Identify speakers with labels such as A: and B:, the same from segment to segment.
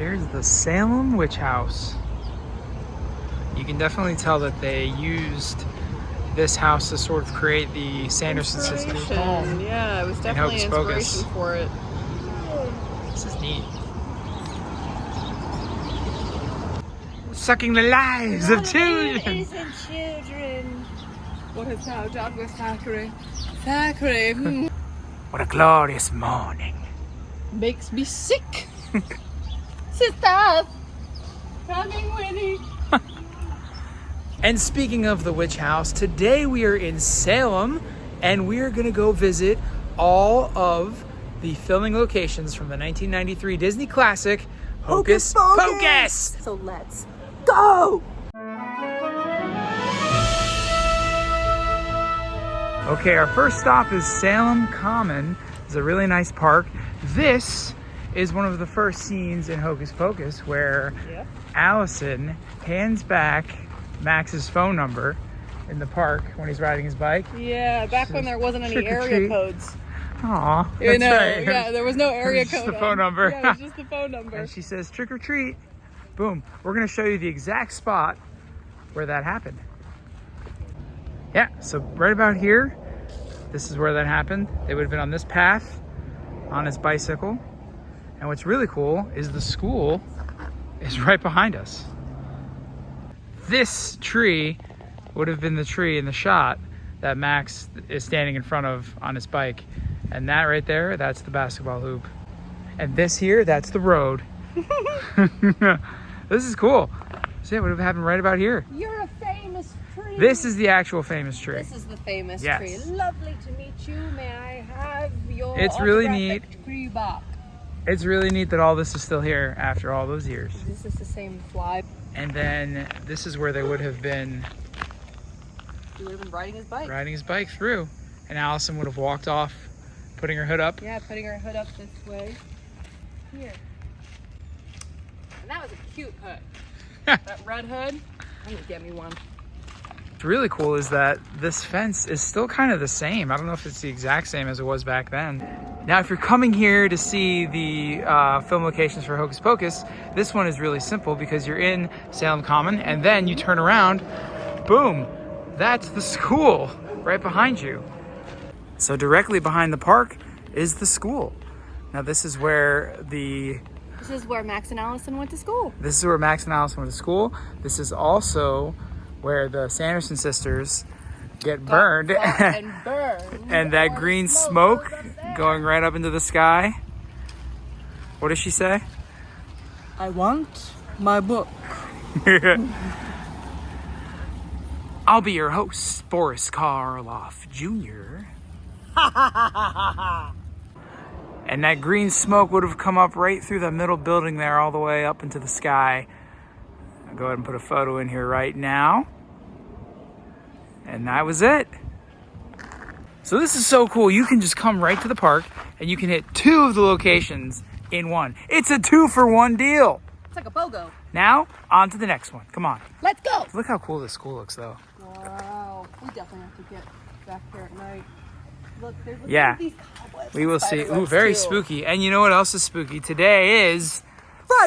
A: Here's the Salem Witch House. You can definitely tell that they used this house to sort of create the Sanderson sisters' home.
B: Yeah, it was definitely
A: Hocus Pocus.
B: inspiration for it.
A: This is neat. Sucking the lives of children.
B: Innocent children. What has thou done with Thackeray? Thackeray.
A: What a glorious morning.
B: Makes me sick. Sisters, coming with me.
A: And speaking of the witch house, today we are in Salem and we are going to go visit all of the filming locations from the 1993 Disney classic Hocus Pocus.
B: So let's go.
A: Okay, our first stop is Salem Common. It's a really nice park. This is one of the first scenes in Hocus Pocus where Allison hands back Max's phone number in the park when he's riding his bike.
B: Yeah, back when there wasn't any area codes.
A: Aw, that's
B: You know,
A: right.
B: yeah, there was no area code.
A: Just the phone number.
B: Yeah, it was just the phone number.
A: And she says, trick or treat. Boom. We're going to show you the exact spot where that happened. Yeah, so right about here, this is where that happened. They would have been on this path on his bicycle. And what's really cool is the school is right behind us. This tree would have been the tree in the shot that Max is standing in front of on his bike. And that right there, that's the basketball hoop. And this here, that's the road. This is cool. So yeah, it would have happened right about here.
B: You're a famous tree.
A: This is the actual famous tree.
B: This is the famous
A: Yes.
B: tree. Lovely to meet you. May I have your
A: It's really neat.
B: tree bark?
A: It's really neat that all this is still here after all those years.
B: This is the same fly.
A: And then this is where they would have been
B: He would have been riding his bike.
A: riding his bike through. And Allison would have walked off, putting her hood up.
B: Yeah, putting her hood up this way. Here. And that was a cute hood. That red hood. I'm gonna get me one.
A: What's really cool is that this fence is still kind of the same. I don't know if it's the exact same as it was back then. Now, if you're coming here to see the film locations for Hocus Pocus, this one is really simple because you're in Salem Common and then you turn around, boom, that's the school right behind you. So directly behind the park is the school. Now this is where
B: Max and Allison went to school.
A: This is where Max and Allison went to school. This is also where the Sanderson sisters get burned.
B: And burned.
A: And that green smoke going right up into the sky. What does she say?
B: I want my book.
A: I'll be your host, Boris Karloff Jr. And that green smoke would have come up right through the middle building there all the way up into the sky. I'll go ahead and put a photo in here right now. And that was it. So this is so cool. You can just come right to the park and you can hit 2 of the locations in one. It's a 2-for-1 deal.
B: It's like a BOGO.
A: Now, on to the next one. Come on.
B: Let's go.
A: Look how cool this school looks, though.
B: Wow. We definitely have to get back here at night. Look, there's
A: Yeah.
B: these cobwebs.
A: We will see. Ooh,
B: Spiderwebs,
A: very
B: too.
A: spooky. And you know what else is spooky? Today is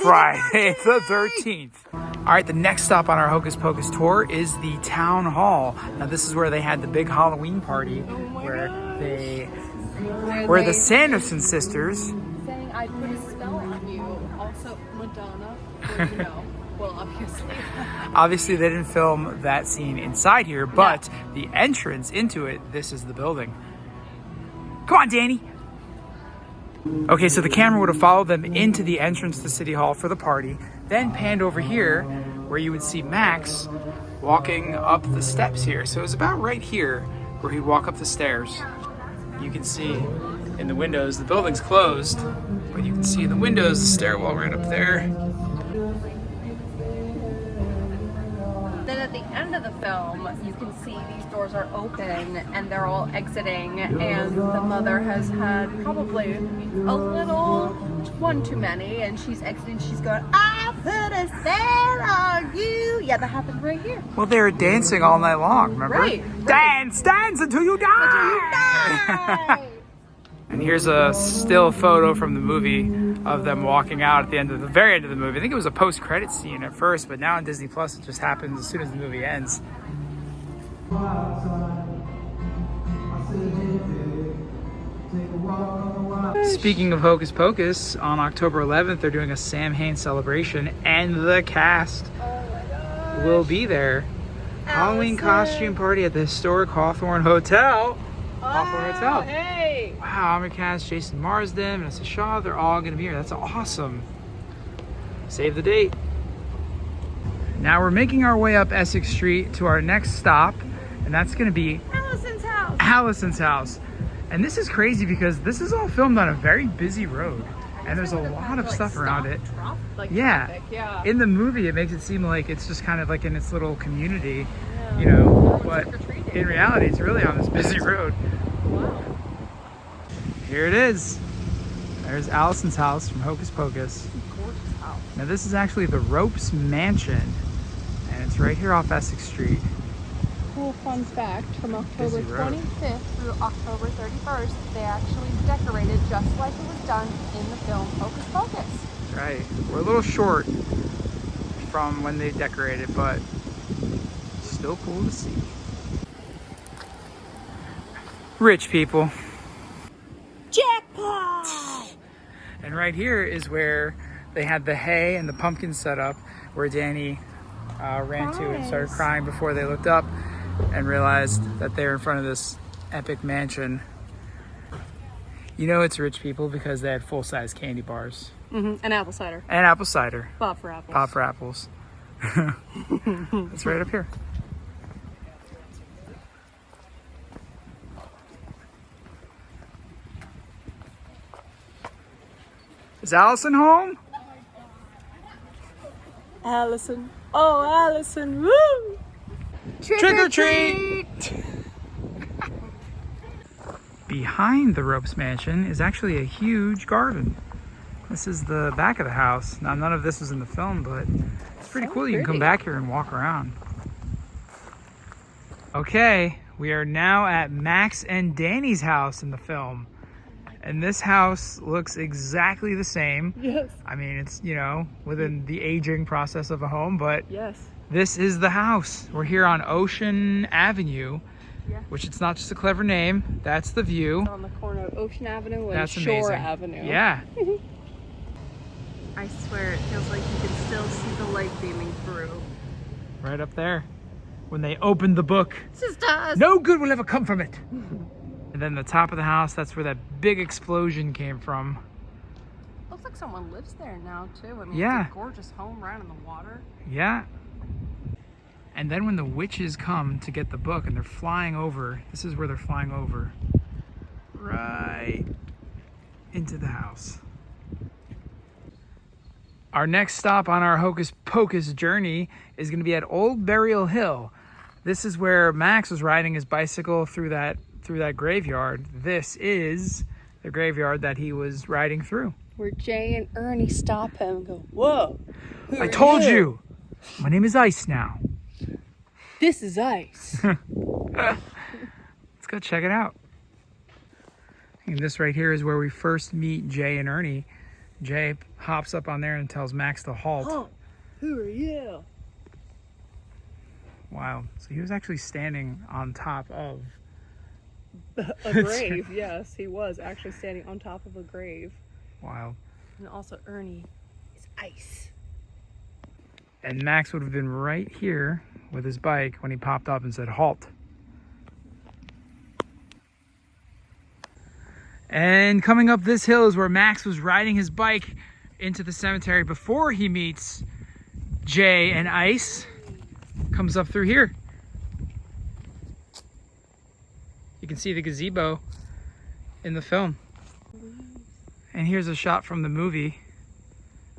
A: Friday the 13th. All right, the next stop on our Hocus Pocus tour is the Town Hall. Now, this is where they had the big Halloween party where the Sanderson sisters
B: saying I put a spell on you. Also, Madonna. Well, you know. Well, obviously.
A: Obviously, they didn't film that scene inside here, but the entrance into it, this is the building. Come on, Danny. Okay, so the camera would have followed them into the entrance to City Hall for the party, then panned over here where you would see Max walking up the steps here. So it was about right here where he'd walk up the stairs. You can see in the windows, the building's closed, but you can see in the windows the stairwell right up there.
B: Then at the end of the film, you can see these doors are open and they're all exiting, and the mother has had probably a little one too many, and she's exiting. She's going, I put a spell on you. Yeah, that happened right here.
A: Well, they were dancing all night long, remember?
B: Right.
A: Dance, dance until you die!
B: Until you die.
A: And here's a still photo from the movie of them walking out at the end of the very end of the movie. I think it was a post-credit scene at first, but now on Disney Plus, it just happens as soon as the movie ends. Speaking of Hocus Pocus, on October 11th, they're doing a Sam Hain celebration, and the cast will be there. Halloween costume party at the historic Hawthorne Hotel. Hawthorne Hotel.
B: Hey!
A: Wow, Amir Cass, Jason Marsden, Vanessa Shaw, they're all going to be here. That's awesome. Save the date. Now we're making our way up Essex Street to our next stop, and that's going to be
B: Allison's house.
A: Allison's house. And this is crazy because this is all filmed on a very busy road, and there's a lot of stuff around it.
B: Traffic, yeah.
A: In the movie, it makes it seem like it's just kind of like in its little community, you know, but in reality, it's really on this busy road.
B: Wow.
A: Here it is. There's Allison's house from Hocus Pocus.
B: Gorgeous house.
A: Now this is actually the Ropes Mansion, and it's right here off Essex Street.
B: Cool fun fact, from October
A: Busy road.
B: 25th through October 31st, they actually decorated just like it was done in the film Hocus Pocus.
A: Right. We're a little short from when they decorated, but still cool to see. Rich people.
B: Jackpot!
A: And right here is where they had the hay and the pumpkins set up, where Danny ran to and started crying before they looked up and realized that they were in front of this epic mansion. You know it's rich people because they had full-size candy bars.
B: And apple cider.
A: And apple cider.
B: Pop for apples.
A: Pop for apples. It's right up here. Is Allison home?
B: Allison. Oh, Allison. Woo!
A: Trick or treat! Behind the Ropes Mansion is actually a huge garden. This is the back of the house. Now, none of this was in the film, but it's pretty cool. You can come back here and walk around. Okay, we are now at Max and Danny's house in the film. And this house looks exactly the same.
B: Yes.
A: I mean, it's, you know, within the aging process of a home, but
B: Yes.
A: this is the house. We're here on Ocean Avenue,
B: Yeah.
A: which it's not just a clever name. That's the view.
B: It's on the corner of Ocean Avenue and
A: That's
B: Shore
A: amazing.
B: Avenue.
A: Yeah.
B: I swear it feels like you can still see the light beaming through.
A: Right up there. When they opened the book,
B: It's just us.
A: no good will ever come from it. And then the top of the house, that's where that big explosion came from.
B: Looks like someone lives there now too. I mean,
A: Yeah.
B: it's a gorgeous home right on the water.
A: Yeah. And then when the witches come to get the book and they're flying over, this is where they're flying over. Right into the house. Our next stop on our Hocus Pocus journey is going to be at Old Burial Hill. This is where Max was riding his bicycle through that graveyard. This is the graveyard that he was riding through.
B: Where Jay and Ernie stop him and go, "Whoa!
A: I told you! My name is Ice now."
B: This is ice."
A: Let's go check it out. And this right here is where we first meet Jay and Ernie. Jay hops up on there and tells Max to halt.
B: Oh, who are you?
A: Wow. So he was actually standing on top of
B: A grave. Yes, he was actually standing on top of a grave.
A: Wow.
B: And also Ernie is ice.
A: And Max would have been right here with his bike when he popped up and said halt. And coming up this hill is where Max was riding his bike into the cemetery before he meets Jay and Ice. Comes up through here. You can see the gazebo in the film. And here's a shot from the movie.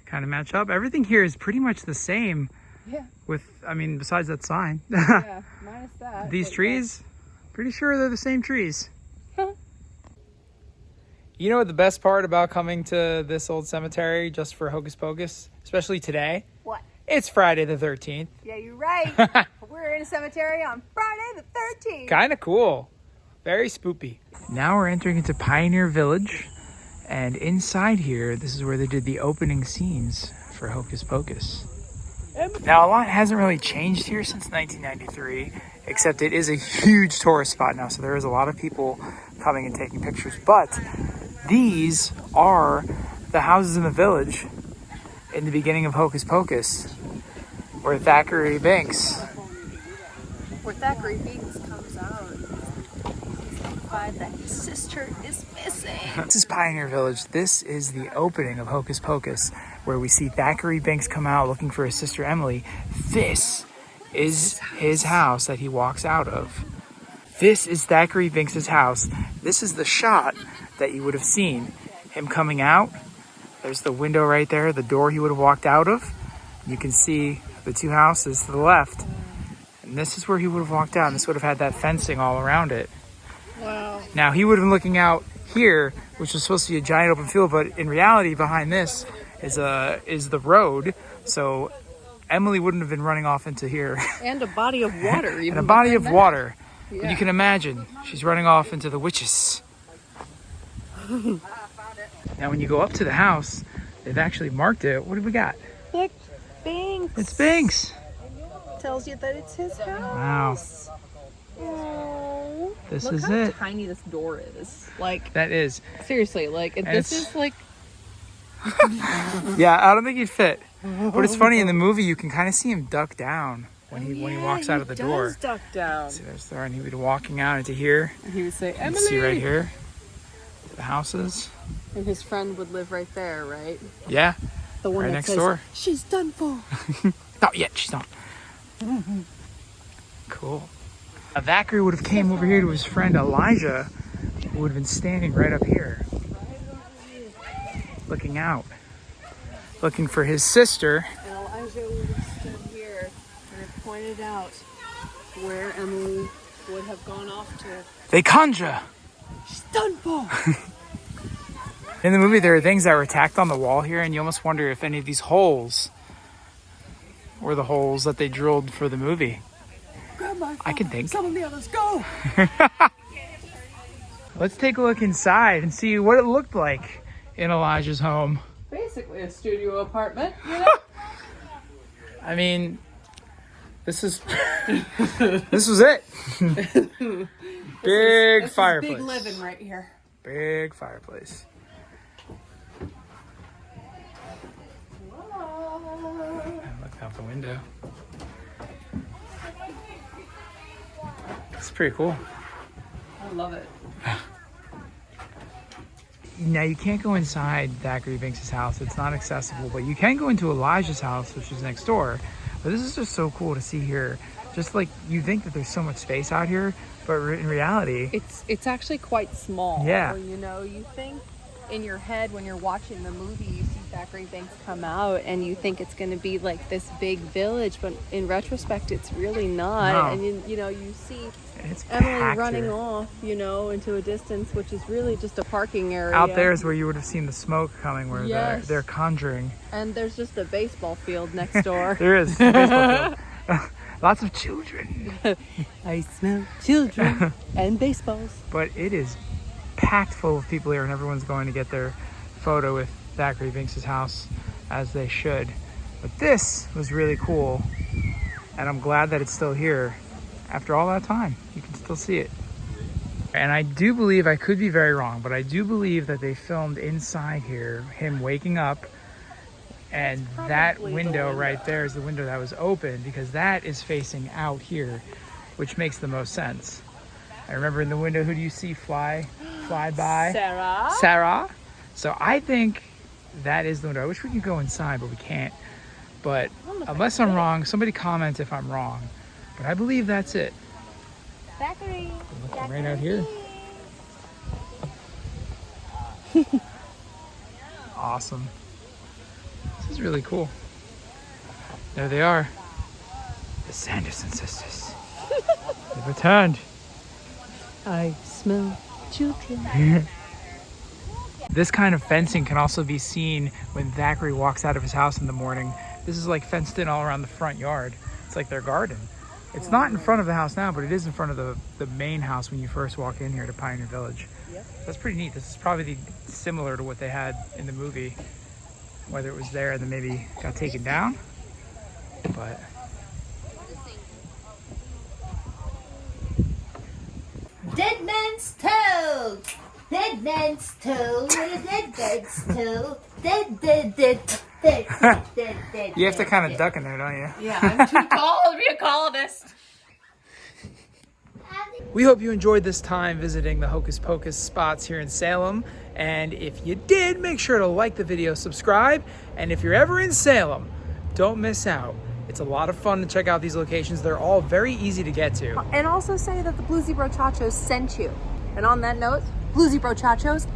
A: Kind of match up. Everything here is pretty much the same.
B: Yeah.
A: With, I mean, besides that sign.
B: Yeah, minus that.
A: These trees, pretty sure they're the same trees.
B: Huh.
A: You know what the best part about coming to this old cemetery just for Hocus Pocus, especially today?
B: What?
A: It's Friday the 13th.
B: Yeah, you're right. We're in a cemetery on Friday the 13th.
A: Kind of cool. Very spoopy. Now we're entering into Pioneer Village. And inside here, this is where they did the opening scenes for Hocus Pocus. Now, a lot hasn't really changed here since 1993, except it is a huge tourist spot now, so there is a lot of people coming and taking pictures. But these are the houses in the village in the beginning of Hocus Pocus, where Thackeray Binks.
B: Where Thackeray Binks comes out, he's notified that his sister is missing.
A: This is Pioneer Village. This is the opening of Hocus Pocus, where we see Thackeray Binks come out looking for his sister Emily. This is his house that he walks out of. This is Thackeray Binks' house. This is the shot that you would have seen him coming out. There's the window right there, the door he would have walked out of. You can see the two houses to the left. And this is where he would have walked out, and this would have had that fencing all around it.
B: Wow.
A: Now, he would have been looking out here, which was supposed to be a giant open field, but in reality, behind this is the road. So Emily wouldn't have been running off into here.
B: And a body of water. Even
A: And a body of
B: that.
A: water.
B: Yeah.
A: And you can imagine, she's running off into the witches. Now, when you go up to the house, they've actually marked it. What do we got?
B: Look, Binks.
A: It's Binks.
B: Tells you that it's his
A: Wow.
B: house. Aww.
A: This
B: Look
A: is
B: how
A: it.
B: tiny this door is. Like,
A: That is.
B: seriously, like, if this
A: it's-
B: is like...
A: Yeah, I don't think he'd fit. But it's funny, in the movie, you can kind of see him duck down when he walks out of the door.
B: He does duck down.
A: See, there's the door, and he would be walking out into here.
B: And he would say,
A: You
B: Emily!
A: can see right here the houses.
B: And his friend would live right there, right?
A: Yeah,
B: The one
A: right
B: that
A: next
B: says,
A: door.
B: she's done for.
A: Not yet, she's not. Cool. Thackeray would have came over here to his friend Elijah, who would have been standing right up here, looking out, looking for his sister.
B: And Elijah would have stood here and have pointed out where Emily would have gone off to.
A: They conjure.
B: She's done for.
A: In the movie, there are things that were tacked on the wall here, and you almost wonder if any of these holes were the holes that they drilled for the movie. I can think.
B: Some of the others go.
A: Let's take a look inside and see what it looked like in Elijah's home.
B: Basically a studio apartment, you know?
A: I mean, this was it. Big fireplace.
B: Big living right here.
A: Big fireplace. And look out the window. It's pretty cool.
B: I love it.
A: Now, you can't go inside Thackeray Binks' house. It's not accessible, but you can go into Elijah's house, which is next door. But this is just so cool to see here. Just like, you think that there's so much space out here, but in reality,
B: It's actually quite small.
A: Yeah.
B: You know, you think in your head when you're watching the movie, you see Thackeray Binks come out and you think it's going to be like this big village, but in retrospect, it's really not.
A: No.
B: And you know, you see
A: it's
B: Emily
A: packed
B: running
A: here.
B: off, you know, into a distance, which is really just a parking area.
A: Out there is where you would have seen the smoke coming, where
B: Yes.
A: they're conjuring.
B: And there's just a baseball field next door.
A: There is a baseball field. Lots of children.
B: I smell children and baseballs.
A: But it is packed full of people here, and everyone's going to get their photo with Thackeray Binks' house, as they should. But this was really cool, and I'm glad that it's still here after all that time. You can still see it. And I do believe, I could be very wrong, but I do believe that they filmed inside here him waking up, and that
B: probably the
A: window
B: window.
A: right there is the window that was open, because that is facing out here, which makes the most sense. I remember in the window, who do you see fly by?
B: Sarah.
A: Sarah. So I think that is the window. I wish we could go inside, but we can't. But unless I'm wrong, somebody comment if I'm wrong. But I believe that's it.
B: Thackeray.
A: Looking right out here. Awesome. This is really cool. There they are. The Sanderson sisters. They've returned.
B: I smell children.
A: This kind of fencing can also be seen when Thackeray walks out of his house in the morning. This is like fenced in all around the front yard. It's like their garden. It's not in front of the house now, but it is in front of the main house when you first walk in here to Pioneer Village.
B: Yep.
A: That's pretty neat. This is probably similar to what they had in the movie, whether it was there and then maybe got taken down. But
C: Dead man's toe. Dead man's toe. Dead man's toe. Dead.
A: you have to kind of duck in there, don't you?
B: Yeah, I'm too tall to be a colonist.
A: We hope you enjoyed this time visiting the Hocus Pocus spots here in Salem. And if you did, make sure to like the video, subscribe. And if you're ever in Salem, don't miss out. It's a lot of fun to check out these locations. They're all very easy to get to.
B: And also say that the Bluesy Brochachos sent you. And on that note, Bluesy Brochachos